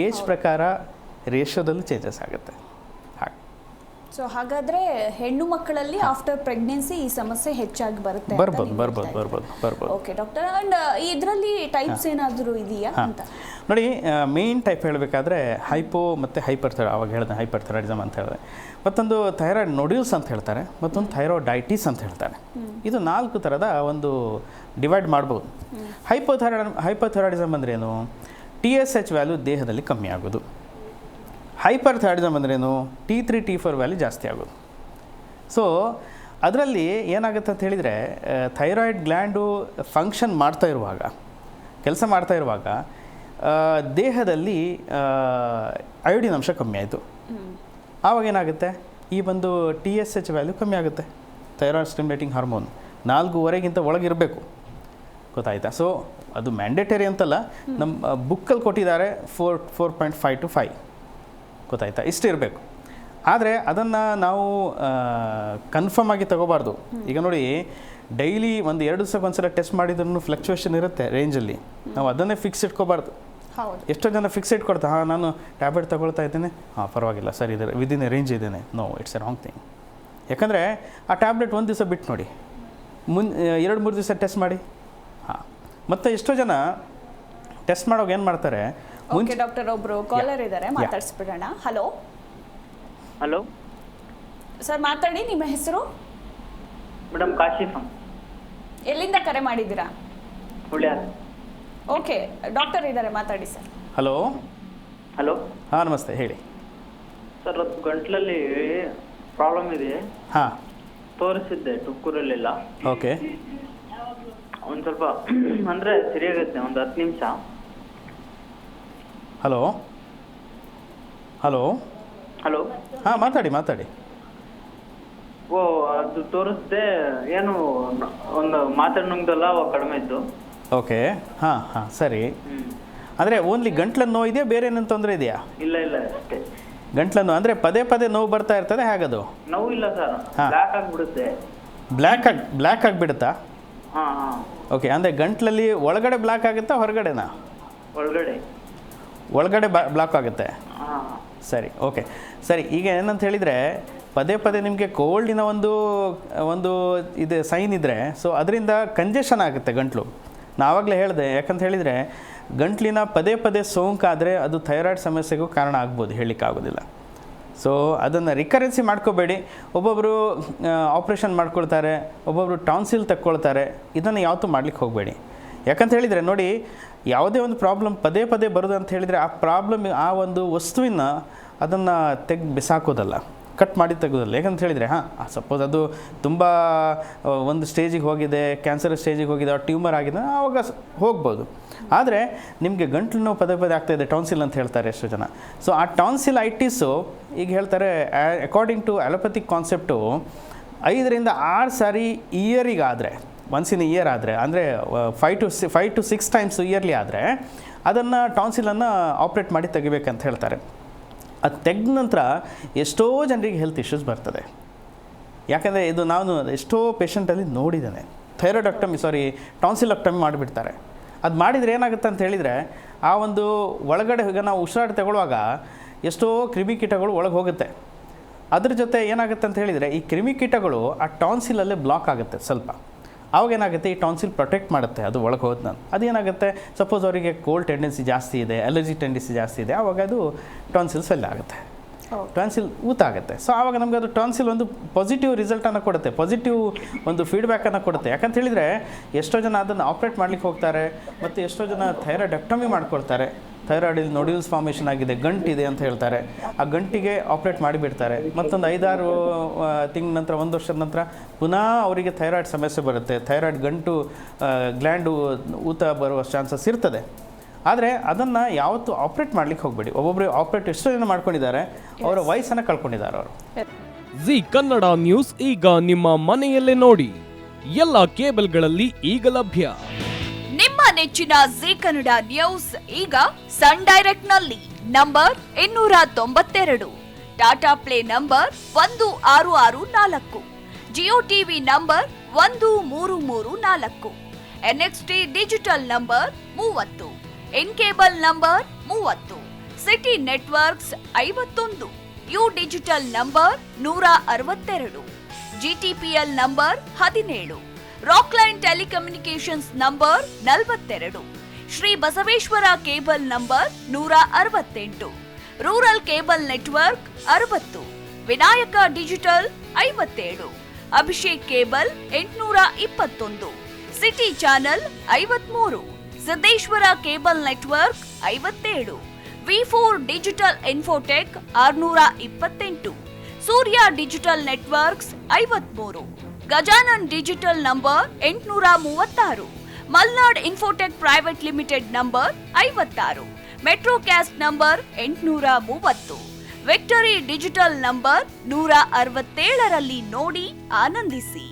Age ಪ್ರಕಾರ ರೇಷಿಯೋದಲ್ಲಿ changes ಆಗುತ್ತೆ. ಹಾಗೆ ಸೊ ಹಾಗಾದರೆ ಹೆಣ್ಣು ಮಕ್ಕಳಲ್ಲಿ ಆಫ್ಟರ್ ಪ್ರೆಗ್ನೆನ್ಸಿ ಈ ಸಮಸ್ಯೆ ಹೆಚ್ಚಾಗಿ ಬರುತ್ತೆ. ಬರ್ಬೋದು. ಓಕೆ ಡಾಕ್ಟರ್, ಆ್ಯಂಡ್ ಇದರಲ್ಲಿ ಟೈಪ್ಸ್ ಏನಾದರೂ ಇದೆಯಾ ಅಂತ? ನೋಡಿ, ಮೇನ್ ಟೈಪ್ ಹೇಳಬೇಕಾದ್ರೆ ಹೈಪೋ ಮತ್ತು ಅವಾಗ ಹೇಳಿದೆ ಹೈಪರ್ಥೈರಾಯ್ಡಿಸಮ್ ಅಂತ ಹೇಳಿದೆ. ಮತ್ತೊಂದು ಥೈರಾಯ್ಡ್ ನೋಡ್ಯೂಲ್ಸ್ ಅಂತ ಹೇಳ್ತಾರೆ, ಮತ್ತೊಂದು ಥೈರಾಯ್ಡೈಟಿಸ್ ಅಂತ ಹೇಳ್ತಾರೆ. ಇದು 4 ಥರದ ಒಂದು ಡಿವೈಡ್ ಮಾಡ್ಬೋದು. ಹೈಪೋಥೈರಾಯ್ಡಿಸಮ್ ಅಂದ್ರೇನು? TSH ವ್ಯಾಲ್ಯೂ ದೇಹದಲ್ಲಿ ಕಮ್ಮಿ ಆಗೋದು. ಹೈಪರ್ಥೈರಾಯ್ಡಿಸಮ್ ಅಂದ್ರೇನು? T3 T4 ವ್ಯಾಲ್ಯೂ ಜಾಸ್ತಿ ಆಗೋದು. ಸೊ ಅದರಲ್ಲಿ ಏನಾಗುತ್ತೆ ಅಂತ ಹೇಳಿದರೆ, ಥೈರಾಯ್ಡ್ ಗ್ಲ್ಯಾಂಡು ಫಂಕ್ಷನ್ ಕೆಲಸ ಮಾಡ್ತಾ ಇರುವಾಗ ದೇಹದಲ್ಲಿ ಅಯೋಡಿನ್ ಅಂಶ ಕಮ್ಮಿ ಆಯಿತು. ಆವಾಗ ಏನಾಗುತ್ತೆ, ಈ ಒಂದು TSH ವ್ಯಾಲ್ಯೂ ಕಮ್ಮಿ ಆಗುತ್ತೆ. ಥೈರಾಯ್ಡ್ ಸ್ಟಿಮ್ಯುಲೇಟಿಂಗ್ ಹಾರ್ಮೋನ್ 4.5 ಒಳಗಿರಬೇಕು, ಗೊತ್ತಾಯ್ತಾ? ಸೊ ಅದು ಮ್ಯಾಂಡೇಟರಿ ಅಂತಲ್ಲ, ನಮ್ಮ ಬುಕ್ಕಲ್ಲಿ ಕೊಟ್ಟಿದ್ದಾರೆ 4.5 to 5, ಗೊತ್ತಾಯ್ತಾ? ಇಷ್ಟು ಇರಬೇಕು. ಆದರೆ ಅದನ್ನು ನಾವು ಕನ್ಫರ್ಮ್ ಆಗಿ ತಗೋಬಾರ್ದು. ಈಗ ನೋಡಿ, ಡೈಲಿ 1-2 ದಿವಸಕ್ಕೆ ಒಂದ್ಸಲ ಟೆಸ್ಟ್ ಮಾಡಿದ್ರೂ ಫ್ಲಕ್ಚುಯೇಷನ್ ಇರುತ್ತೆ ರೇಂಜಲ್ಲಿ. ನಾವು ಅದನ್ನೇ ಫಿಕ್ಸ್ ಇಟ್ಕೋಬಾರ್ದು. ಎಷ್ಟೋ ಜನ ಫಿಕ್ಸ್ ಇಟ್ಕೊಡ್ತಾ, ನಾನು ಟ್ಯಾಬ್ಲೆಟ್ ತಗೊಳ್ತಾ ಇದ್ದೇನೆ, ಪರವಾಗಿಲ್ಲ ಸರಿ ಇದೆ, ವಿದಿನ್ ಎ ರೇಂಜ್ ಇದ್ದೇನೆ. No, it's a wrong thing. ಯಾಕಂದರೆ ಆ ಟ್ಯಾಬ್ಲೆಟ್ 1 ದಿವಸ ಬಿಟ್ಟು ನೋಡಿ, 2-3 ದಿವಸ ಟೆಸ್ಟ್ ಮಾಡಿ. ಮತ್ತು ಎಷ್ಟೋ ಜನ ಟೆಸ್ಟ್ ಮಾಡೋಕೆ ಏನು ಮಾಡ್ತಾರೆ, ಓಕೆ ಡಾಕ್ಟರ್, ಒಬ್ಬರು ಕಾಲರ್ ಇದ್ದಾರೆ, ಮಾತಾಡಿಸ್ಬಿಡೋಣ. ಹಲೋ ಸರ್, ಮಾತಾಡಿ. ನಿಮ್ಮ ಹೆಸರು? ಮೇಡಮ್ ಕಾಶಿಫ್. ಎಲ್ಲಿಂದ ಕರೆ ಮಾಡಿದ್ದೀರಾ? ಹುಳ್ಯಾರ್. ಓಕೆ ಡಾಕ್ಟರ್ ಇದ್ದಾರೆ, ಮಾತಾಡಿ ಸರ್. ಹಲೋ. ಹಾಂ, ನಮಸ್ತೆ, ಹೇಳಿ ಸರ್. ಅದು ಗಂಟ್ಲಲ್ಲಿ ಪ್ರಾಬ್ಲಮ್ ಇದೆ. ಹಾಂ, ತೋರಿಸಿದ್ದೆ ತುಕ್ಕೂರಲ್ಲೆಲ್ಲ. ಓಕೆ. ಒಂದು ಸ್ವಲ್ಪ ಅಂದರೆ ಸರಿಯಾಗುತ್ತೆ, ಒಂದು 10 ನಿಮಿಷ. ಹಲೋ. ಹಾಂ, ಮಾತಾಡಿ. ಓ, ಅದು ತೋರಿಸ್ದೆ, ಏನು ಒಂದು ಮಾತಾಡೋಂಗಲ್ಲ, ಕಡಿಮೆ ಇತ್ತು. ಓಕೆ. ಹಾಂ, ಸರಿ. ಅಂದರೆ ಓನ್ಲಿ ಗಂಟ್ಲನ್ನು ನೋವು ಇದೆಯಾ, ಬೇರೆ ಏನೋ ತೊಂದರೆ ಇದೆಯಾ? ಇಲ್ಲ ಅಷ್ಟೇ. ಗಂಟ್ಲನ್ನು ಅಂದರೆ ಪದೇ ನೋವು ಬರ್ತಾ ಇರ್ತದೆ, ಹೇಗದು? ನೋವು ಇಲ್ಲ ಸರ್, ಬ್ಲ್ಯಾಕ್ ಆಗಿಬಿಡುತ್ತೆ. ಬ್ಲ್ಯಾಕ್ ಆಗಿಬಿಡುತ್ತಾ? ಹಾಂ. ಓಕೆ, ಅಂದರೆ ಗಂಟ್ಲಲ್ಲಿ ಒಳಗಡೆ ಬ್ಲ್ಯಾಕ್ ಆಗುತ್ತಾ, ಹೊರಗಡೆನಾ? ಒಳಗಡೆ ಬ್ಲಾಕ್ ಆಗುತ್ತೆ. ಸರಿ, ಓಕೆ. ಸರಿ, ಈಗ ಏನಂತ ಹೇಳಿದರೆ, ಪದೇ ನಿಮಗೆ ಕೋಲ್ಡಿನ ಒಂದು ಇದು ಸೈನ್ ಇದ್ದರೆ, ಸೊ ಅದರಿಂದ ಕಂಜೆಷನ್ ಆಗುತ್ತೆ ಗಂಟ್ಲು. ನಾವಾಗಲೇ ಹೇಳಿದೆ, ಯಾಕಂತ ಹೇಳಿದರೆ ಗಂಟ್ಲಿನ ಪದೇ ಸೋಂಕಾದರೆ ಅದು ಥೈರಾಯ್ಡ್ ಸಮಸ್ಯೆಗೂ ಕಾರಣ ಆಗ್ಬೋದು, ಹೇಳಲಿಕ್ಕಾಗೋದಿಲ್ಲ. ಸೊ ಅದನ್ನು ರಿಕರೆನ್ಸಿ ಮಾಡ್ಕೋಬೇಡಿ. ಒಬ್ಬೊಬ್ಬರು ಆಪ್ರೇಷನ್ ಮಾಡ್ಕೊಳ್ತಾರೆ, ಒಬ್ಬೊಬ್ಬರು ಟಾನ್ಸಿಲ್ ತಕ್ಕೊಳ್ತಾರೆ. ಇದನ್ನು ಯಾವತ್ತೂ ಮಾಡ್ಲಿಕ್ಕೆ ಹೋಗಬೇಡಿ. ಯಾಕಂತ ಹೇಳಿದರೆ ನೋಡಿ, ಯಾವುದೇ ಒಂದು ಪ್ರಾಬ್ಲಮ್ ಪದೇ ಬರೋದು ಅಂತ ಹೇಳಿದರೆ, ಆ ಪ್ರಾಬ್ಲಮ್, ಆ ಒಂದು ವಸ್ತುವಿನ ಅದನ್ನು ಬಿಸಾಕೋದಲ್ಲ, ಕಟ್ ಮಾಡಿ ತೆಗೋದಲ್ಲ. ಯಾಕಂತ ಹೇಳಿದರೆ ಸಪೋಸ್ ಅದು ತುಂಬ ಒಂದು ಸ್ಟೇಜಿಗೆ ಹೋಗಿದೆ, ಕ್ಯಾನ್ಸರ್ ಸ್ಟೇಜಿಗೆ ಹೋಗಿದೆ, ಟ್ಯೂಮರ್ ಆಗಿದೆ, ಆವಾಗ ಹೋಗ್ಬೋದು. ಆದರೆ ನಿಮಗೆ ಗಂಟ್ಲು ನೋವು ಪದೇ ಆಗ್ತಾಯಿದೆ, ಟಾನ್ಸಿಲ್ ಅಂತ ಹೇಳ್ತಾರೆ ಎಷ್ಟೋ ಜನ. ಸೊ ಆ ಟಾನ್ಸಿಲೈಟಿಸು ಈಗ ಹೇಳ್ತಾರೆ, according to allopathic concept 5 to 6 ಸಾರಿ ಇಯರಿಗಾದರೆ, ಒನ್ಸ್ ಇನ್ ಇಯರ್ ಆದರೆ, ಅಂದರೆ 5 to 6 ಟೈಮ್ಸ್ ಇಯರ್ಲಿ ಆದರೆ, ಅದನ್ನು ಟಾನ್ಸಿಲನ್ನು ಆಪ್ರೇಟ್ ಮಾಡಿ ತೆಗಿಬೇಕಂತ ಹೇಳ್ತಾರೆ. ಅದು ತೆಗೆದ ನಂತರ ಎಷ್ಟೋ ಜನರಿಗೆ ಹೆಲ್ತ್ ಇಶ್ಯೂಸ್ ಬರ್ತದೆ. ಯಾಕಂದರೆ ಇದು ನಾನು ಎಷ್ಟೋ ಪೇಷಂಟಲ್ಲಿ ನೋಡಿದ್ದೇನೆ. ಟಾನ್ಸಿಲಕ್ಟಮಿ ಮಾಡಿಬಿಡ್ತಾರೆ. ಅದು ಮಾಡಿದರೆ ಏನಾಗುತ್ತೆ ಅಂತ ಹೇಳಿದರೆ, ಆ ಒಂದು ಒಳಗಡೆ ಈಗ ನಾವು ಉಸಿರಾಟ ತಗೊಳ್ಳುವಾಗ ಎಷ್ಟೋ ಕ್ರಿಮಿಕೀಟಗಳು ಒಳಗೆ ಹೋಗುತ್ತೆ. ಅದ್ರ ಜೊತೆ ಏನಾಗುತ್ತೆ ಅಂತ ಹೇಳಿದರೆ, ಈ ಕ್ರಿಮಿಕೀಟಗಳು ಆ ಟಾನ್ಸಿಲಲ್ಲೇ ಬ್ಲಾಕ್ ಆಗುತ್ತೆ ಸ್ವಲ್ಪ. ಆವಾಗ ಏನಾಗುತ್ತೆ, ಈ ಟಾನ್ಸಿಲ್ ಪ್ರೊಟೆಕ್ಟ್ ಮಾಡುತ್ತೆ, ಅದು ಒಳಗೆ ಹೋದ ನಾನು. ಅದೇನಾಗುತ್ತೆ, ಸಪೋಸ್ ಅವರಿಗೆ ಕೋಲ್ಡ್ ಟೆಂಡೆನ್ಸಿ ಜಾಸ್ತಿ ಇದೆ, ಅಲರ್ಜಿ ಟೆಂಡೆನ್ಸಿ ಜಾಸ್ತಿ ಇದೆ, ಆವಾಗ ಅದು ಟಾನ್ಸಿಲ್ ಸ್ವೆಲ್ ಆಗುತ್ತೆ, ಟಾನ್ಸಿಲ್ ಊತ ಆಗುತ್ತೆ. ಸೊ ಆವಾಗ ನಮಗೆ ಅದು ಟಾನ್ಸಿಲ್ ಒಂದು ಪಾಸಿಟಿವ್ ರಿಸಲ್ಟನ್ನು ಕೊಡುತ್ತೆ, ಪಾಸಿಟಿವ್ ಒಂದು ಫೀಡ್ಬ್ಯಾಕನ್ನು ಕೊಡುತ್ತೆ. ಯಾಕಂತ ಹೇಳಿದರೆ ಎಷ್ಟೋ ಜನ ಅದನ್ನು ಆಪ್ರೇಟ್ ಮಾಡ್ಲಿಕ್ಕೆ ಹೋಗ್ತಾರೆ, ಮತ್ತು ಎಷ್ಟೋ ಜನ ಥೈರಾಯ್ಡೆಕ್ಟಮಿ ಮಾಡ್ಕೊಳ್ತಾರೆ. ಥೈರಾಯ್ಡಲ್ಲಿ ನೋಡ್ಯೂಲ್ಸ್ ಫಾರ್ಮೇಷನ್ ಆಗಿದೆ, ಗಂಟಿದೆ ಅಂತ ಹೇಳ್ತಾರೆ. ಆ ಗಂಟಿಗೆ ಆಪ್ರೇಟ್ ಮಾಡಿಬಿಡ್ತಾರೆ. ಮತ್ತೊಂದು 5-6 ತಿಂಗಳ ನಂತರ, 1 ವರ್ಷದ ನಂತರ ಪುನಃ ಅವರಿಗೆ ಥೈರಾಯ್ಡ್ ಸಮಸ್ಯೆ ಬರುತ್ತೆ. ಥೈರಾಯ್ಡ್ ಗಂಟು ಗ್ಲ್ಯಾಂಡು ಊತ ಬರುವ ಚಾನ್ಸಸ್ ಇರ್ತದೆ. ಆದರೆ ಅದನ್ನು ಯಾವತ್ತೂ ಆಪ್ರೇಟ್ ಮಾಡ್ಲಿಕ್ಕೆ ಹೋಗಬೇಡಿ. ಒಬ್ಬೊಬ್ಬರು ಆಪ್ರೇಟ್ ಎಷ್ಟೋ ಜನ ಮಾಡ್ಕೊಂಡಿದ್ದಾರೆ, ಅವರ ವಯಸ್ಸನ್ನು ಕಳ್ಕೊಂಡಿದ್ದಾರೆ ಅವರು. ಜಿ ಕನ್ನಡ ನ್ಯೂಸ್ ಈಗ ನಿಮ್ಮ ಮನೆಯಲ್ಲೇ ನೋಡಿ, ಎಲ್ಲ ಕೇಬಲ್ಗಳಲ್ಲಿ ಈಗ ಲಭ್ಯ. ನಿಮ್ಮ ನೆಚ್ಚಿನ ಜಿ ಕನ್ನಡ ನ್ಯೂಸ್ ಈಗ ಸನ್ ಡೈರೆಕ್ಟ್ ನಲ್ಲಿ number 292, Tata Play number 1664, Jio TV number 1334, NXT digital number 30, in cable number 30, city networks 51, U digital number 162, GTPL number 17, Rockline telecommunications number 42, Shri Basaveshwara cable number 168, rural cable network 60, Vinayaka digital 57, Abhishek cable 821, city channel 53, Siddeshwara cable network 57, ವಿ4 digital infotech 628, Surya digital networks 53, Gajanan digital number 836, Malnad infotech private limited number 56, metrocast number 830, victory digital number 167ರಲ್ಲಿ ನೋಡಿ ಆನಂದಿಸಿ.